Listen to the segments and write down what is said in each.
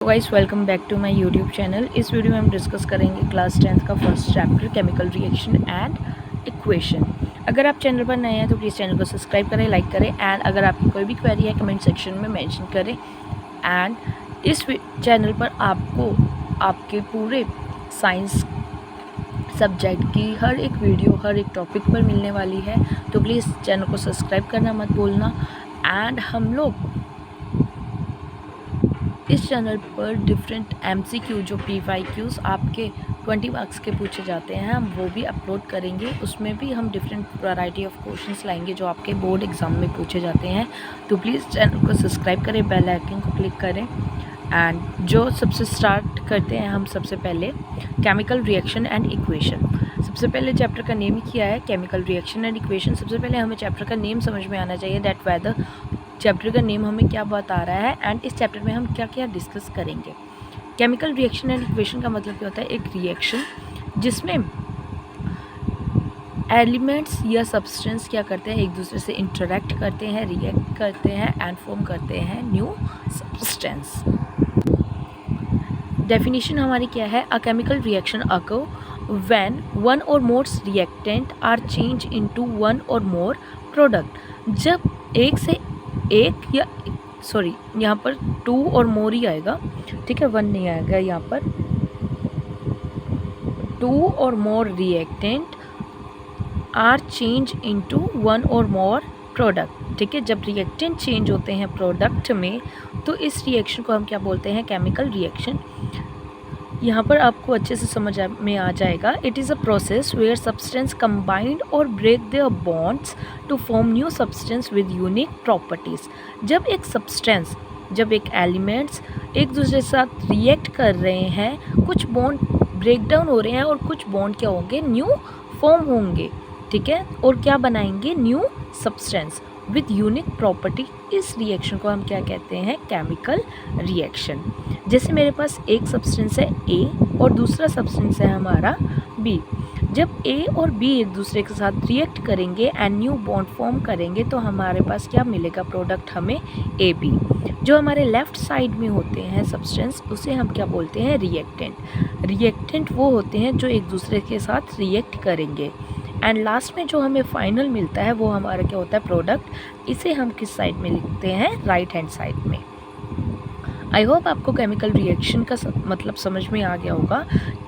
Guys welcome back to my YouTube channel. इस video में हम डिस्कस करेंगे क्लास 10th का first chapter chemical reaction and equation. अगर आप चैनल पर नए हैं तो प्लीज़ चैनल को सब्सक्राइब करें, लाइक करें एंड अगर आपकी कोई भी क्वेरी है कमेंट सेक्शन में मेंशन करें। एंड इस चैनल पर आपको आपके पूरे साइंस सब्जेक्ट की हर एक वीडियो हर एक टॉपिक पर मिलने वाली है, तो प्लीज़ चैनल को सब्सक्राइब करना मत भूलना। एंड हम लोग इस चैनल पर डिफरेंट MCQ जो P5Qs आपके 20 मार्क्स के पूछे जाते हैं हम वो भी अपलोड करेंगे। उसमें भी हम डिफरेंट वैरायटी ऑफ क्वेश्चंस लाएंगे जो आपके बोर्ड एग्ज़ाम में पूछे जाते हैं। तो प्लीज़ चैनल को सब्सक्राइब करें, बेल आइकन को क्लिक करें। एंड जो सबसे स्टार्ट करते हैं हम सबसे पहले केमिकल रिएक्शन एंड इक्वेशन। सबसे पहले चैप्टर का नेम ही किया है केमिकल रिएक्शन एंड इक्वेशन। सबसे पहले हमें चैप्टर का नेम समझ में आना चाहिए, दैट वेदर चैप्टर का नेम हमें क्या बता रहा है एंड इस चैप्टर में हम क्या क्या डिस्कस करेंगे। केमिकल रिएक्शन एंड इक्वेशन का मतलब क्या होता है? एक रिएक्शन जिसमें एलिमेंट्स या सब्सटेंस क्या करते हैं, एक दूसरे से इंटरेक्ट करते हैं, रिएक्ट करते हैं एंड फॉर्म करते हैं न्यू सब्सटेंस। डेफिनेशन हमारी क्या है? A chemical reaction occur when one or more reactant are change into one or more product. जब एक से एक या सॉरी यहाँ पर 2 और मोर ही आएगा, ठीक है, 1 नहीं आएगा यहाँ पर। 2 और more reactant are change into 1 और मोर प्रोडक्ट, ठीक है। जब रिएक्टेंट चेंज होते हैं प्रोडक्ट में तो इस रिएक्शन को हम क्या बोलते हैं? Chemical reaction. यहाँ पर आपको अच्छे से समझ में आ जाएगा। It is a process where substance combined or break their bonds to form new substance with unique properties. जब एक सब्सटेंस, जब एक एलिमेंट्स एक दूसरे के साथ रिएक्ट कर रहे हैं, कुछ बॉन्ड ब्रेक डाउन हो रहे हैं और कुछ बॉन्ड क्या होंगे? न्यू फॉर्म होंगे, ठीक है, और क्या बनाएंगे? New substance with unique property. इस रिएक्शन को हम क्या कहते हैं? Chemical reaction. जैसे मेरे पास एक सब्सटेंस है A और दूसरा सब्सटेंस है हमारा B। जब A और B एक दूसरे के साथ रिएक्ट करेंगे एंड न्यू बॉन्ड फॉर्म करेंगे तो हमारे पास क्या मिलेगा? प्रोडक्ट हमें AB। जो हमारे लेफ़्ट साइड में होते हैं सब्सटेंस उसे हम क्या बोलते हैं? रिएक्टेंट। रिएक्टेंट वो होते हैं जो एक दूसरे के साथ रिएक्ट करेंगे एंड लास्ट में जो हमें फाइनल मिलता है वो हमारा क्या होता है? प्रोडक्ट। इसे हम किस साइड में लिखते हैं? राइट हैंड साइड में। आई होप आपको केमिकल रिएक्शन का मतलब समझ में आ गया होगा।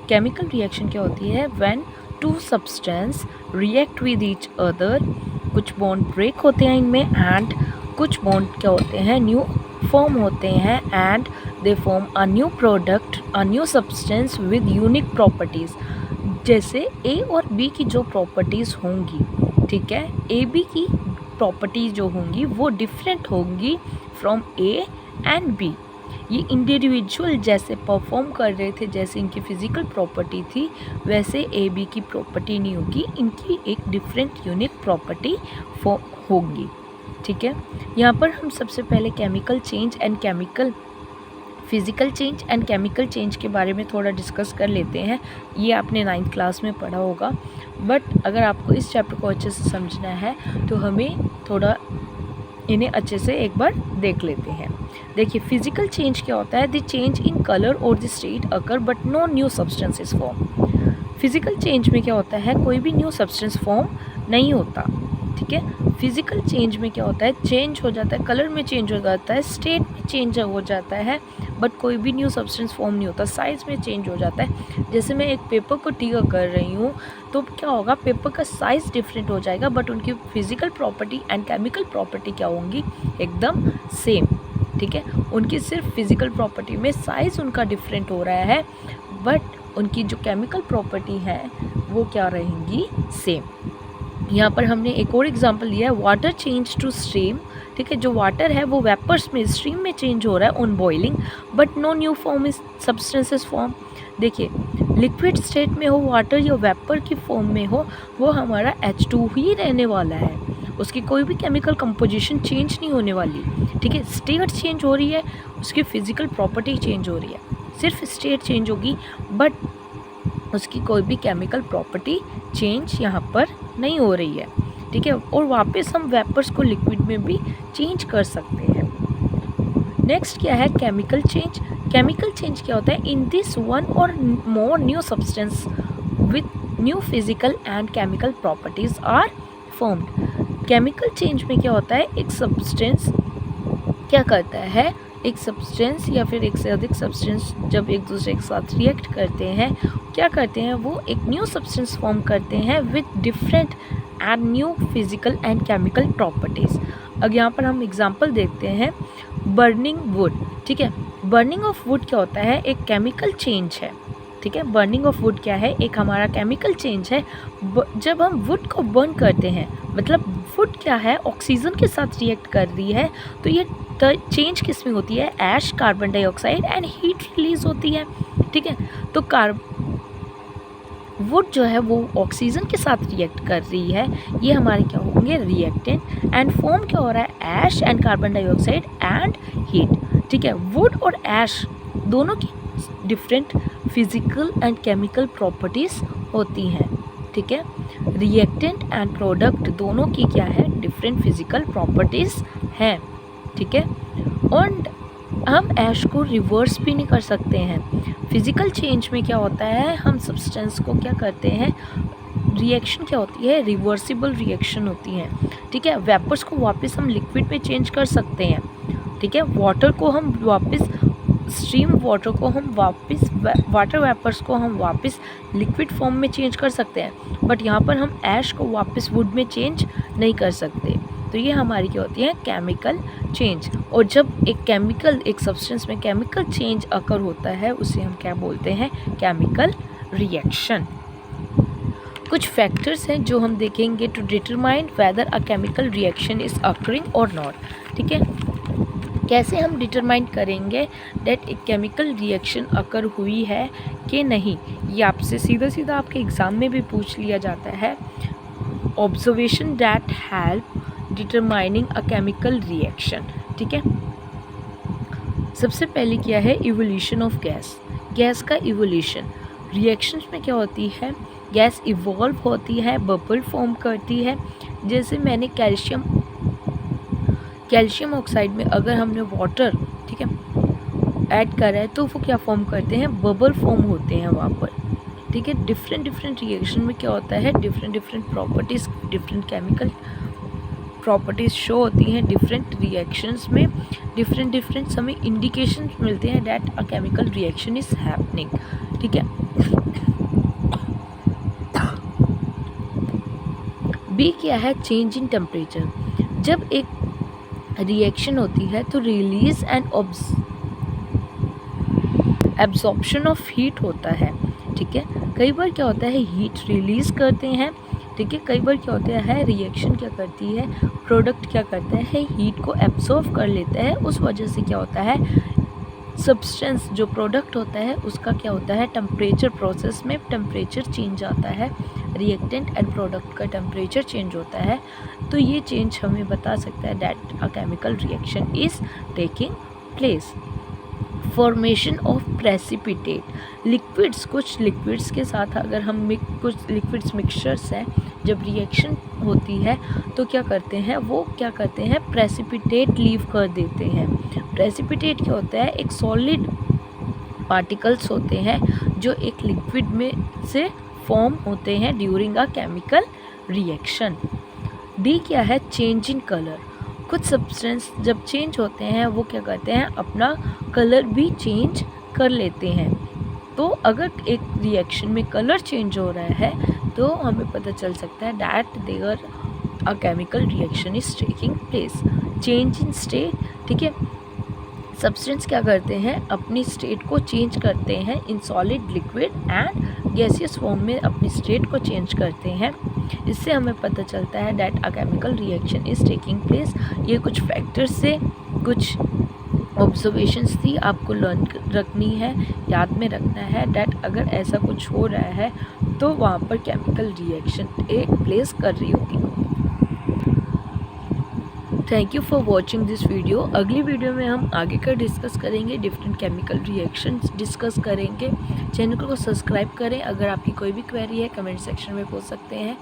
केमिकल रिएक्शन क्या होती है? When two substance react with each other, कुछ बॉन्ड ब्रेक होते हैं इनमें एंड कुछ बॉन्ड क्या होते हैं? न्यू फॉर्म होते हैं and they form a new product, a new substance with unique properties. जैसे A और B की जो प्रॉपर्टीज़ होंगी, ठीक है, ए बी की प्रॉपर्टीज़ जो होंगी वो डिफरेंट होंगी फ्रॉम A एंड B। ये इंडिविजुअल जैसे परफॉर्म कर रहे थे, जैसे इनकी फिज़िकल प्रॉपर्टी थी, वैसे AB की प्रॉपर्टी नहीं होगी, इनकी एक डिफरेंट यूनिक प्रॉपर्टी होगी, ठीक है। यहाँ पर हम सबसे पहले chemical change and physical change and chemical change के बारे में थोड़ा डिस्कस कर लेते हैं। ये आपने 9th क्लास में पढ़ा होगा, बट अगर आपको इस चैप्टर को अच्छे से समझना है तो हमें थोड़ा इन्हें अच्छे से एक बार देख लेते हैं। देखिए, फिज़िकल चेंज क्या होता है? द चेंज इन कलर और the state occur but no new substance is form. Physical change में क्या होता है? कोई भी न्यू सब्सटेंस फॉर्म नहीं होता, ठीक है। फिज़िकल चेंज में क्या होता है? चेंज हो जाता है, कलर में चेंज हो जाता है, स्टेट में चेंज हो जाता है, बट कोई भी न्यू सब्सटेंस फॉर्म नहीं होता। साइज़ में चेंज हो जाता है। जैसे मैं एक पेपर को टीका कर रही हूँ तो क्या होगा? पेपर का साइज़ डिफरेंट हो जाएगा बट उनकी physical property and chemical property क्या होंगी? एकदम सेम, ठीक है। उनकी सिर्फ फिज़िकल प्रॉपर्टी में साइज़ उनका डिफरेंट हो रहा है बट उनकी जो केमिकल प्रॉपर्टी है वो क्या रहेंगी? सेम। यहाँ पर हमने एक और एग्जांपल लिया है, वाटर चेंज टू स्ट्रीम, ठीक है। जो वाटर है वो वेपर्स में, स्ट्रीम में चेंज हो रहा है on boiling but no new form is substances form. देखिए, लिक्विड स्टेट में हो वाटर या वेपर की फॉर्म में हो, वो हमारा H2 ही रहने वाला है, उसकी कोई भी केमिकल कंपोजिशन चेंज नहीं होने वाली, ठीक है। स्टेट चेंज हो रही है, उसकी फिज़िकल प्रॉपर्टी चेंज हो रही है, सिर्फ स्टेट चेंज होगी बट उसकी कोई भी केमिकल प्रॉपर्टी चेंज यहाँ पर नहीं हो रही है, ठीक है। और वापस हम वेपर्स को लिक्विड में भी चेंज कर सकते हैं। नेक्स्ट क्या है? Chemical change. केमिकल चेंज क्या होता है? इन this one or more new substance with new physical and chemical properties are formed. Chemical change में क्या होता है? एक सब्सटेंस क्या करता है, एक सब्सटेंस या फिर एक से अधिक सब्सटेंस जब एक दूसरे के साथ रिएक्ट करते हैं, क्या करते हैं, वो एक न्यू सब्सटेंस फॉर्म करते हैं with different and new physical and chemical properties. अब यहाँ पर हम एग्जांपल देखते हैं, बर्निंग वुड। ठीक है, बर्निंग ऑफ वुड क्या होता है? एक केमिकल चेंज है। ठीक है, बर्निंग ऑफ वुड क्या है? एक हमारा केमिकल चेंज है। जब हम वुड को बर्न करते हैं, मतलब वुड क्या है, ऑक्सीजन के साथ रिएक्ट कर रही है, तो ये चेंज किस में होती है? Ash, carbon dioxide and heat release होती है। ठीक है, तो वुड जो है वो ऑक्सीजन के साथ रिएक्ट कर रही है, ये हमारे क्या होंगे? रिएक्टेंट। एंड फॉर्म क्या हो रहा है? Ash and carbon dioxide and heat. ठीक है, वुड और ऐश दोनों की different physical and chemical properties होती हैं। ठीक है, रिएक्टेंट एंड प्रोडक्ट दोनों की क्या है? डिफरेंट फिजिकल प्रॉपर्टीज़ हैं। ठीक है, और हम ऐश को रिवर्स भी नहीं कर सकते हैं। फिजिकल चेंज में क्या होता है? हम सब्सटेंस को क्या करते हैं? रिएक्शन क्या होती है? रिवर्सिबल रिएक्शन होती है। ठीक है, वेपर्स को वापस हम लिक्विड में चेंज कर सकते हैं। ठीक है, वाटर को हम वापस स्ट्रीम वाटर को हम वापस वाटर वेपर्स को हम वापस लिक्विड फॉर्म में चेंज कर सकते हैं, बट यहाँ पर हम ऐश को वापस वुड में चेंज नहीं कर सकते। तो ये हमारी क्या होती है? Chemical change. और जब एक सब्सटेंस में केमिकल चेंज अकर होता है, उसे हम क्या बोलते हैं? Chemical reaction. कुछ फैक्टर्स हैं जो हम देखेंगे to determine whether a chemical reaction is occurring or not. ठीक है, कैसे हम डिटरमाइन करेंगे डेट एक केमिकल रिएक्शन अकर हुई है कि नहीं? ये आपसे सीधा सीधा आपके एग्ज़ाम में भी पूछ लिया जाता है। Observation that help determining a chemical reaction. ठीक है, सबसे पहले क्या है? Evolution of gas. गैस का इवोल्यूशन रिएक्शंस में क्या होती है? गैस इवॉल्व होती है, बबल फॉर्म करती है। जैसे मैंने कैल्शियम ऑक्साइड में अगर हमने वाटर, ठीक है, ऐड करा है, तो वो क्या फॉर्म करते हैं? बबल फॉर्म होते हैं वहाँ पर। ठीक है, डिफरेंट रिएक्शन में क्या होता है? Different properties, different chemical properties show होती हैं। डिफरेंट रिएक्शंस में डिफरेंट हमें इंडिकेशन मिलते हैं that a chemical reaction is happening. ठीक है, बी क्या है? Change in temperature. जब एक रिएक्शन होती है तो release and absorption of heat होता है। ठीक है, कई बार क्या होता है? हीट रिलीज करते हैं। ठीक है, कई बार क्या होता है? रिएक्शन क्या करती है? प्रोडक्ट क्या करता है? हीट को एब्जॉर्ब कर लेता है। उस वजह से क्या होता है? सब्सटेंस जो प्रोडक्ट होता है उसका क्या होता है? टेम्परेचर प्रोसेस में टेम्परेचर चेंज आता है, रिएक्टेंट एंड प्रोडक्ट का टेम्परेचर चेंज होता है। तो ये चेंज हमें बता सकता है that a chemical reaction is taking place. Formation of precipitate liquids. कुछ लिक्विड्स के साथ अगर हम कुछ लिक्विड्स मिक्सचर्स हैं, जब रिएक्शन होती है तो क्या करते हैं? वो क्या करते हैं? प्रेसिपिटेट लीव कर देते हैं। प्रेसिपिटेट क्या होता है? एक सॉलिड पार्टिकल्स होते हैं जो एक लिक्विड में से फॉर्म होते हैं during a chemical reaction. D क्या है? Change in colour. कुछ सब्सटेंस जब चेंज होते हैं वो क्या करते हैं? अपना कलर भी चेंज कर लेते हैं। तो अगर एक रिएक्शन में कलर चेंज हो रहा है तो हमें पता चल सकता है that there a chemical reaction is taking place. Change in state. ठीक है, सब्सटेंस क्या करते हैं? अपनी स्टेट को चेंज करते हैं in solid, liquid and gaseous form में अपनी स्टेट को चेंज करते हैं। इससे हमें पता चलता है that a chemical reaction is taking place. ये कुछ फैक्टर्स से, कुछ ऑब्जर्वेशंस थी, आपको लर्न रखनी है, याद में रखना है दैट अगर ऐसा कुछ हो रहा है तो वहाँ पर केमिकल रिएक्शन एक प्लेस कर रही होगी। Thank you for watching this video. अगली वीडियो में हम आगे का डिस्कस करेंगे, डिफरेंट केमिकल रिएक्शंस डिस्कस करेंगे। चैनल को सब्सक्राइब करें। अगर आपकी कोई भी क्वेरी है कमेंट सेक्शन में पूछ सकते हैं।